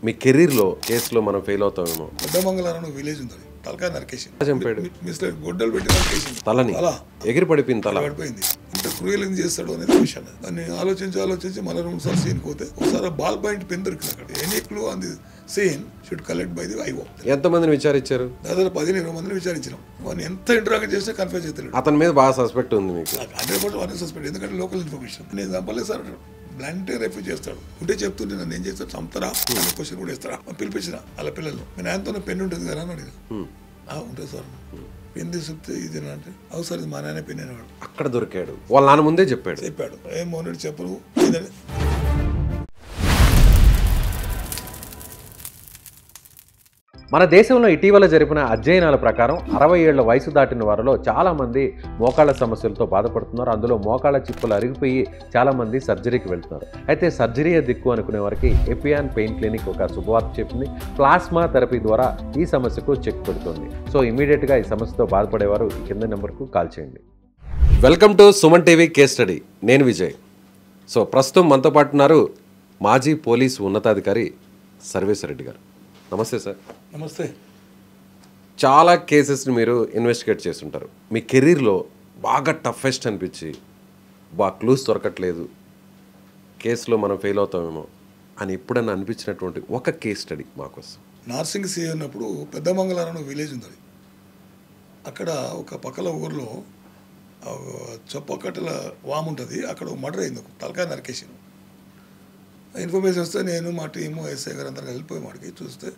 మీ కెరీర్లో కేసులో మనం ఫెయిల్ అవుతామేమో. పెద్దమంగళారం విలేజ్ ఉంది, తలకాయ నరికేసి చంపాడు, మిస్టర్ గొడ్డలు పెట్టి నరికేసింది, తలని అలా ఎగిరి పడిపోయింది, తల పడిపోయింది. ఇంత క్రూయల్ ఏం చేస్తాడు అనేది క్వశ్చన్. దాన్ని ఆలోచించి మళ్ళీ 2 సార్లు సీన్ పోతే ఒకసారి బాల్ పాయింట్ పెన్ దొరికింది అక్కడ. Any clue on the scene should collect by the IO. ఎంతమందిని విచారించారు? దాదాపు 15-20 మందిని విచారించినాం. వాడిని ఎంత ఇంటరాక్ట్ చేసినా కన్ఫ్యూజ్ అవుతాడు. అతని మీద బాగా సస్పెక్ట్ ఉంది మీకు? 100% వాడిని సస్పెక్ట్, ఎందుకంటే లోకల్ ఇన్ఫర్మేషన్. నేను చంపలేదు సార్, బ్లాంట్ రెఫ్యూజ్ చేస్తాడు. ఉంటే చెప్తుంటే నన్ను ఏం చేస్తాడు, చంపుతారా అనే క్వశ్చన్ కూడా ఇస్తారా. పిలిపించిన వాళ్ళ పిల్లలు, మీ నాయనతో పెన్ ఉంటుంది కదా అని అడిగా. ఉంటుంది సార్, పెన్ తీసుకుంటే ఇది అంటే అవు సార్ ఇది మా నాయన పెన్ అనేవాడు. అక్కడ దొరికాడు, వాళ్ళ నాన్న ముందే చెప్పాడు. ఏం మోనెడ్ చెప్పను ఇదని. మన దేశంలో ఇటీవల జరిపిన అధ్యయనాల ప్రకారం 60 ఏళ్ల వయసు దాటిన వారిలో చాలామంది మోకాళ్ళ సమస్యలతో బాధపడుతున్నారు. అందులో మోకాళ్ళ చిప్పులు అరిగిపోయి చాలామంది సర్జరీకి వెళ్తున్నారు. అయితే సర్జరీయే దిక్కు అనుకునే వారికి ఎపియాన్ పెయిన్ క్లినిక్ ఒక శుభవార్త చెప్పింది. ప్లాస్మా థెరపీ ద్వారా ఈ సమస్యకు చెక్ పెడుతుంది. సో ఇమీడియట్గా ఈ సమస్యతో బాధపడేవారు ఈ కింద నెంబర్కు కాల్ చేయండి. Welcome to Suman TV case study. నేను విజయ్. సో ప్రస్తుతం మనతో పాటు ఉన్నారు మాజీ పోలీసు ఉన్నతాధికారి సర్వేశ్వరరెడ్డి గారు. నమస్తే సార్. నమస్తే. చాలా కేసెస్ని మీరు ఇన్వెస్టిగేట్ చేస్తుంటారు. మీ కెరీర్లో బాగా టఫెస్ట్ అనిపించి బాగా క్లూస్ దొరకట్లేదు, కేసులో మనం ఫెయిల్ అవుతామేమో అని ఎప్పుడన్నా అనిపించినటువంటి ఒక కేస్ స్టడీ మాకోసం. నార్సింగ్ సీ ఉన్నప్పుడు పెద్దమంగళారం విలేజ్ ఉంది. అక్కడ ఒక పక్కల ఊర్లో చొప్పకట్టల వాము ఉంటుంది, అక్కడ మర్డర్ అయింది, తలకాయ నరికేసింది. ఇన్ఫర్మేషన్ వస్తే నేను మా టీము ఎస్ఐ గారు అందరూ వెళ్ళిపోయి వాడికి చూస్తే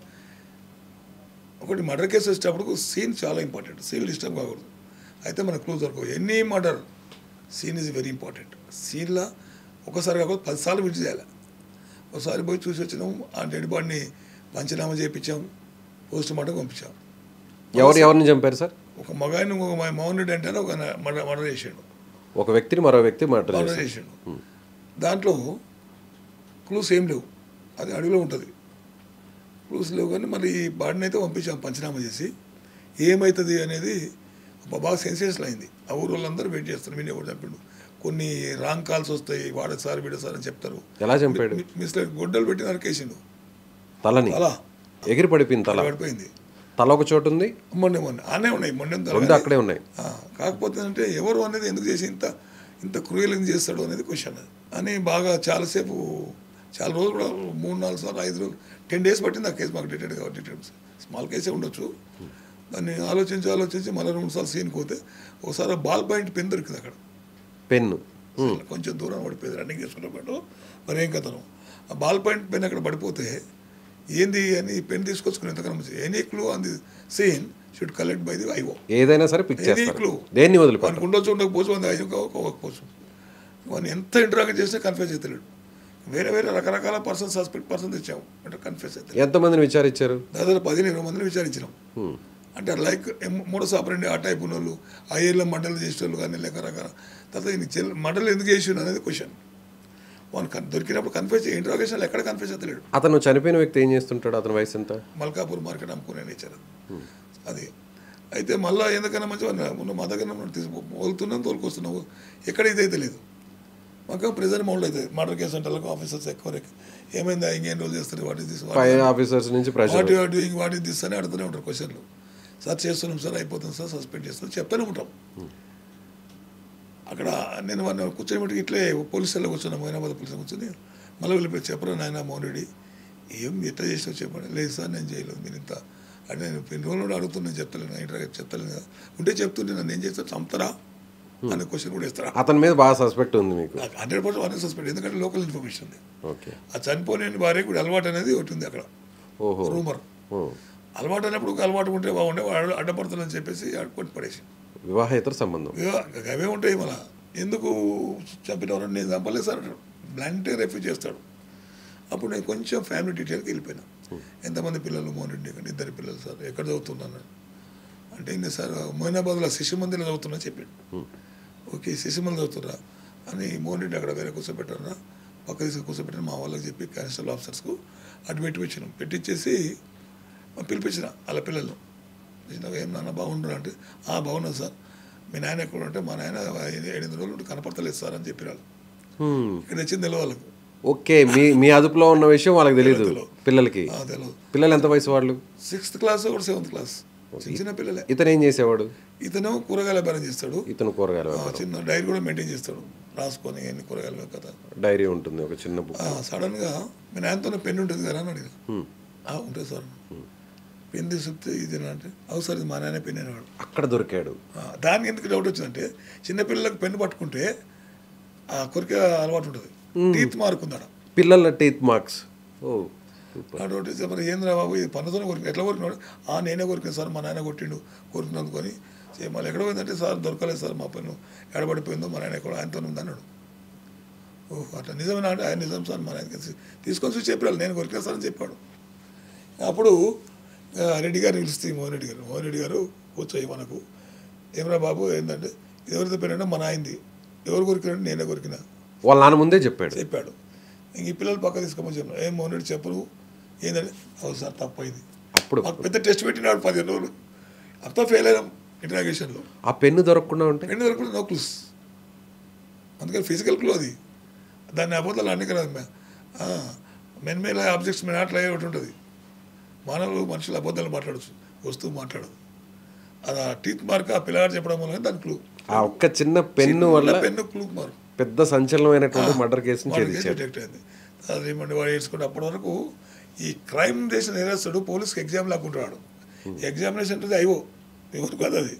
ఒకటి మర్డర్ కేసు వచ్చేటప్పుడు సీన్ చాలా ఇంపార్టెంట్, సీన్ డిస్టర్బ్ కాకూడదు. అయితే మన క్లూజ్ దొరకవు. Any murder scene is very important. సీన్లో ఒకసారి కాకపోతే 10 సార్లు విజిట్ చేయాలి. ఒకసారి పోయి చూసి వచ్చినాము, ఆ డెడ్ బాడీని పంచనామా చేయించాం, పోస్ట్ మార్టం పంపించాం. ఎవరిని చంపారు సార్? ఒక మగాయని ఒక మోహన్ రెడ్డి అంటే ఒక మర్డర్ చేసాడు, ఒక వ్యక్తిని మరో వ్యక్తి మర్డర్ చేసాడు. దాంట్లో క్లూస్ ఏం లేవు, అది అడవిలో ఉంటుంది, క్లూస్ లేవు. కానీ మళ్ళీ ఈ బాడీని అయితే పంపించాం పంచనామా చేసి. ఏమవుతుంది అనేది బాగా సెన్సేషన్ అయింది. ఆ ఊరు వాళ్ళందరూ వెయిట్ చేస్తారు, మీరు ఎవరు చంపాడు. కొన్ని రాంగ్ కాల్స్ వస్తాయి, వాడే సార్ వీడే సార్ అని చెప్తారు. ఎలా చంపాడు? మిస్టర్ గొడ్డలు పెట్టి నరికేసిండు, తలని అలా ఎగిరి పడిపోయింది, తల పడిపోయింది. తల ఒక చోటు ఉంది, మొన్నే అనే ఉన్నాయి, అక్కడే ఉన్నాయి. కాకపోతే అంటే ఎవరు అనేది ఎందుకు చేసి ఇంత క్రూయల్ ఏం చేస్తాడు అనేది క్వశ్చన్ అని బాగా చాలాసేపు, చాలా రోజులు కూడా 3-4 సార్లు 5 రోజులు 10 days పట్టింది ఆ కేసు మాకు డీటెయిల్గా. డీటెయిల్స్ స్మాల్ కేసే ఉండొచ్చు. దాన్ని ఆలోచించి మళ్ళీ 2 సార్లు సీన్ పోతే ఒకసారి బాల్ పాయింట్ పెన్ దొరికింది అక్కడ. పెన్ను కొంచెం దూరం పడిపోయింది, రన్నింగ్ చేసుకున్న పాటు మరి ఏం కథను. ఆ బాల్ పాయింట్ పెన్ అక్కడ పడిపోతే ఏంది అని పెన్ తీసుకొచ్చుకుని ఎంతకన్నా any clue on the scene should collect by the IO. ఏదైనా సరే పిక్ చేస్తారు, దేన్ని వదిలిపోయి ఉండొచ్చు ఉండకపోవచ్చు, అది అవ్వకపోవచ్చు. వాడిని ఎంత ఇంటరాక్ట్ చేసినా కన్ఫ్యూజ్ అవుతాడు. వేరే రకరకాల సస్పెక్ట్ పర్సన్ తెచ్చాము అంటే కన్ఫ్యూజ్ అవుతాడు. ఎంతమందిని విచారించారు? దాదాపు 15-20 మందిని విచారించినాం. అంటే లైక్ మూడో సాపరండి ఆ టైప్ ఉన్న వాళ్ళు, ఆ ఏళ్ళ మండలు చేసే వాళ్ళు కానీ రకరకాల. తర్వాత మండలు ఎందుకు చేసి అనేది క్వశ్చన్. వాడు దొరికినప్పుడు కన్ఫ్యూజ్, ఇంట్రాగేషన్లో ఎక్కడ కన్ఫ్యూజ్ అవుతలేడు. అతను చనిపోయిన వ్యక్తి ఏం చేస్తుంటాడు? అతని వయసు ఎంత? మల్కాపూర్ మార్కెట్ అమ్ముకునే నేచర్ అది. అయితే మళ్ళీ ఎందుకన్నా మంచిగా మొన్న మా దగ్గర వదులుతున్నాం, తోలుకొస్తున్నావు, ఎక్కడ ఇదైతే లేదు. మాకు ప్రెజెంట్ మౌండ్ అవుతుంది మర్డర్ కేసు అంటే ఆఫీసర్స్ ఎక్కువ ఏమైందా, ఇంకేం రోజులు చేస్తారు, వాట్ ఇస్ దిస్, ఆఫీసర్స్ నుంచి వాట్ ఇస్ దిస్ అని అడుగుతూనే ఉంటారు క్వశ్చన్లు. సార్ చేస్తున్నాం సార్, అయిపోతుంది సార్, సస్పెండ్ చేస్తాం చెప్తూనే ఉంటాం. అక్కడ నేను వాడిని కూర్చొని ఇట్లే పోలీసుల్లో కూర్చున్నాం, హైదరాబాద్ పోలీసులు కూర్చొని మళ్ళీ వెళ్ళిపోయి చెప్పరా నాయన మోహన్ రెడ్డి ఏం ఎట్లా చేసినా చెప్పండి. లేదు సార్ నేను చేయలేదు, మీరు ఇంత అంటే నేను ఎన్ని రోజులు కూడా అడుగుతున్నాను, చెప్తలేను, ఇంటర్వ్యూ చెప్తలేను కదా. ఉంటే చెప్తుంటే నన్ను ఏం చేస్తారు, చంపుతారా అనే క్వశ్చన్ కూడా ఇస్తారా. అతని మీద బాగా సస్పెక్ట్ ఉంది మీకు? 100% వాడిని సస్పెక్ట్, ఎందుకంటే లోకల్ ఇన్ఫర్మేషన్ ఉంది. ఓకే. ఆ చనిపోయిన భార్య కూడా అలవాటు అనేది ఒకటి ఉంది అక్కడ, రూమర్. అలవాటు అయినప్పుడు ఒక అలవాటు ఉంటే బాగుండే, వాడు అడ్డపడుతుందని చెప్పేసి కొట్టి పడేసి. వివాహేతర సంబంధం అవే ఉంటాయి. మళ్ళీ ఎందుకు చంపినవారు, నేను చంపలేదు సార్, బ్లాంట్ రెఫ్యూజ్ చేస్తాడు. అప్పుడు నేను కొంచెం ఫ్యామిలీ డీటెయిల్కి వెళ్ళిపోయినా. ఎంతమంది పిల్లలు? మోహన్ రెడ్డి కానీ 2 పిల్లలు సార్. ఎక్కడ చదువుతున్నాను అంటే ఇంకా సార్ మొయినాబాద్లో శిశు మందిలో చదువుతున్నా చెప్పాడు. ఓకే శిశు మందిలో చదువుతురా అని మోహన్ రెడ్డి అక్కడ వేరే కూర్చోబెట్టారా, పక్క తీసుకు కూర్చోబెట్టాను. మా వాళ్ళకి చెప్పి కానిస్టేబుల్ ఆఫీసర్స్కు అటు పెట్టించాను. పెట్టించేసి పిలిపించిన వాళ్ళ పిల్లలు. ఏం నాన్న బాగుండరు అంటే బాగున్నారు సార్. మీ నాయన ఎక్కడ అంటే మా నాయన 8 రోజులు కనపడతలేదు సార్ అని చెప్పిన వాళ్ళు. ఇక్కడ వచ్చింది వాళ్ళకు ఓకే, మీ అదుపులో ఉన్న విషయం వాళ్ళకి తెలియదు పిల్లలకి. తెలియదు. పిల్లలు ఎంత వయసు వాళ్ళు? 6th క్లాస్ ఒకటి 7th క్లాస్, చిన్న పిల్లలే. ఇతను ఏం చేసేవాడు? ఇతను కూరగాయల వ్యాపారం చేస్తాడు. ఇతను కూరగాయలు చిన్న డైరీ కూడా మెయింటైన్ చేస్తాడు, రాసుకొని ఎన్ని కూరగాయలు కదా. డైరీ ఉంటుంది, ఒక చిన్న బుక్. సడన్గా మీ నాయనతో పెన్ ఉంటుంది కదా అని అడిగా. ఉంటుంది సార్. పెన్ తీసుకుంటే ఇది అంటే అవు సార్ ఇది మా నాయన పెన్ అనేవాడు. అక్కడ దొరికాడు. దానికి ఎందుకు డౌట్ వచ్చిందంటే చిన్నపిల్లలకు పెన్ను పట్టుకుంటే ఆ కొరికే అలవాటు ఉంటుంది, టీత్ మార్క్ ఉందట పిల్లల టీత్ మార్క్స్. అటువంటి మరి ఏంద్రా బాబు ఇది పన్నుతోనే కొరికి ఎట్లా కొరికినాడు? నేనే కొరికినా సార్, మా నాయన కొట్టిండు, కొరికినందుకొని మళ్ళీ ఎక్కడ పోయిందంటే సార్ దొరకలేదు సార్, మా పెన్ను ఎడబడిపోయిందో మా నాయన ఎక్కడ ఆయనతో ఉంది అన్నాడు. ఓహ్ అట్లా నిజమేనా అంటే ఆయన నిజం సార్, మా నాయన తీసుకొని చూసి చెప్పాడు నేను కొరికినా సార్ అని చెప్పాడు. అప్పుడు రెడ్డి గారు పిలిస్తే మోహన్ రెడ్డి గారు కూర్చోయి మనకు, ఏమరా బాబు ఏంటంటే ఇది ఎవరితో పెళ్ళంటే మన ఆయనది, ఎవరు కొరికినాడు? నేనే కొరికినా. వాళ్ళ నాన్న ముందే చెప్పాడు. ఇంక ఈ పిల్లలు పక్క తీసుకోమని చెప్పిన. ఏం మోహన్ రెడ్డి చెప్పరు ఏంటంటే అవును సార్ తప్పైంది. అప్పుడు మాకు పెద్ద టెస్ట్ పెట్టినాడు 15 రోజులు, అంతా ఫెయిల్ అయినాం ఇంట్రాగేషన్లో. ఆ పెన్ను దొరకకుండా ఉంటే పెన్ను దొరకకుండా నో క్లూస్, అందుకని ఫిజికల్ క్లూ అది. దాన్ని అబద్ధాలు అన్నీ కదా మెన్ మేల ఆబ్జెక్ట్స్ మెన్ అట్లా ఒకటి ఉంటుంది. మనుషులు అబద్ధాలు మాట్లాడచ్చు, వస్తువు మాట్లాడదు. అది ఆ టీత్ మార్క్ ఆ పిల్లగాడు చెప్పడం వల్ల దాని క్లూ. ఆ ఒక్క చిన్న పెన్ను వల్ల పెన్ను క్లూ మార్క్ పెద్ద సంచలనమైనటువంటి మర్డర్ కేసుని డిటెక్ట్ అయింది. అది ఏమంటే వాడు ఏడ్చుకుంటే అప్పటి వరకు ఈ క్రైమ్ చేసిన నేరస్తుడు పోలీస్కి ఎగ్జామ్ లాక్కుంటున్నాడు. ఎగ్జామినేషన్ అంటే అయ్యో ఎవరు కాదు, అది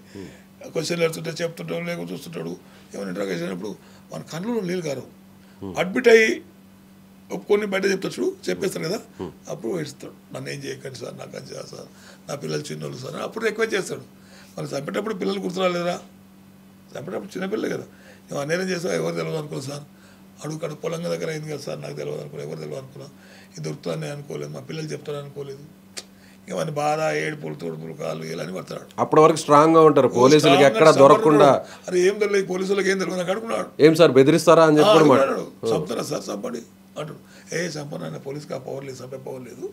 క్వశ్చన్లు వెళ్తుంటే చెప్తుంటాడు, లేకపోతే చూస్తుంటాడు. ఏమైనా ఇంట్రాగేషన్ అయినప్పుడు మన కళ్ళలో నీళ్ళు కారు, అడ్మిట్ అయ్యి ఒప్పుకొని బయట చెప్తాడు, చెప్పేస్తాడు కదా, అప్పుడు ఏడుస్తాడు. నన్ను ఏం చేయకండి సార్, నాకు అని చేయాలి సార్, నా పిల్లలు చిన్నోళ్ళు సార్, అప్పుడు రిక్వెస్ట్ చేస్తాడు. మరి చంపేటప్పుడు పిల్లలు గుర్తురాలేదా? చంపేటప్పుడు చిన్నపిల్లలే కదా. నువ్వు అన్యాయం చేస్తావు, ఎవరు తెలియదు అనుకో సార్, అడుగు కడు పొలంగా దగ్గర అయింది కదా సార్, నాకు తెలియదు అనుకో, ఎవరు తెలియదు అనుకున్నా, ఇది దొరుకుతుందని అనుకోలేదు, మా పిల్లలు చెప్తారని అనుకోలేదు. ఇవన్నీ బాధ, ఏడుపులు, తోడుపులు, కాళ్ళు ఇలా అని పడతాడు. అప్పటి వరకు స్ట్రాంగ్ గా ఉంటారు, పోలీసులకి ఎక్కడ దొరకకుండా. అది ఏం తెలియదు, పోలీసులకు ఏం తెలియదు నాకు అడుగున్నాడు. ఏం సార్ బెదిరిస్తారా అని చెప్పి చంపుతారా సార్, చంపండి అంటాడు. చంపను, పోలీస్కి ఆ పవర్ లేదు, చంపే పవర్ లేదు,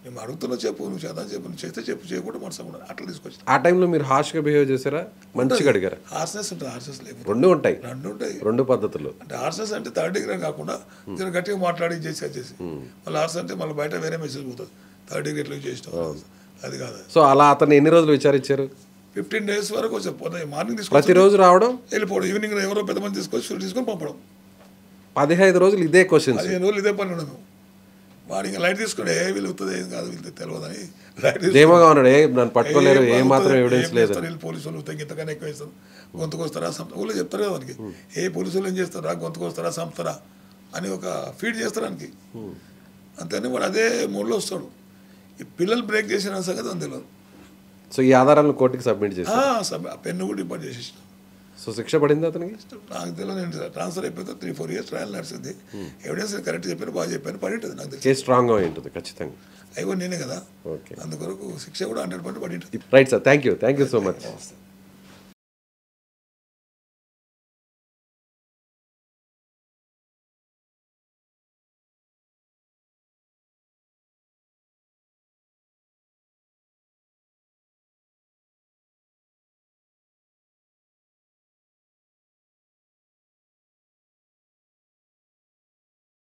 మేము అడుగుతున్నా చెప్పు, నువ్వు చేద్దాం చెప్పు, నువ్వు చేస్తే చెప్పు, చేయకుండా మనసు అట్లా తీసుకొచ్చి. ఆ టైంలో మీరు హార్ష్గా బిహేవ్ చేశారా, మంచిగా అడిగారా? హార్స్నెస్ ఉంటుంది, హార్స్నెస్ లేదు, రెండు ఉంటాయి, రెండు పద్ధతులు. అంటే హార్స్నెస్ అంటే 3rd డిగ్రీ కాకుండా నేను గట్టిగా మాట్లాడి చేసి మళ్ళీ హార్స్ అంటే మళ్ళీ బయట వేరే మెసేజ్ పోతుంది, 3rd డిగ్రీ ఎట్లా చేసినావు అది కాదు. సో అలా అతను ఎన్ని రోజులు విచారించారు? 15 days వరకు వచ్చి మార్నింగ్ తీసుకొని ప్రతిరోజు రావడం, వెళ్ళిపోవడం, ఈవినింగ్ ఎవరో పెద్ద మంది తీసుకొని పంపడం. 15 రోజులు ఇదే క్వశ్చన్, 15 రోజులు ఇదే పని ఉండదు. వాడు ఇంకా లైట్ తీసుకుని వెళ్తుంది ఏం కాదు, వీళ్ళకి తెలియదని ధీమాగా ఉన్నాడు, నన్ను పట్టుకోలేరు, ఏ మాత్రం ఎవిడెన్స్ లేదు. పోలీసు వాళ్ళు ఇంతకన్నా ఎక్కువ వేస్తారు, గొంతుకు వస్తారా ఊళ్ళో చెప్తారు కదా మనకి, పోలీసు వాళ్ళు ఏం చేస్తారా, గొంతుకు వస్తారా, చంపుతారా అని ఒక ఫీడ్ చేస్తారు దానికి. అంతేనే వాడు అదే మూడ్లో వస్తాడు. ఈ పిల్లలు బ్రేక్ చేసిన సంగతి అని తెలియదు. సో ఈ ఆధారాలను కోర్టుకి సబ్మిట్ చేసి పెన్ను కూడా డిపార్ట్ చేసేసిన. సో శిక్ష పడింది అతనికి? నాకు తెలియదు, నేను ట్రాన్స్ఫర్ అయిపోతే 3-4 years ట్రయల్ నడిచింది. ఎవిడెన్స్ కరెక్ట్ చెప్పాను, బాగా చెప్పాను, పడి ఉంటుంది. నాకు కేసు స్ట్రాంగ్గా ఉంటుంది ఖచ్చితంగా. అయిపోయి నేనే కదా, ఓకే, అందుకొరకు శిక్ష కూడా 100% పడి ఉంటుంది. Right sir, thank you so much.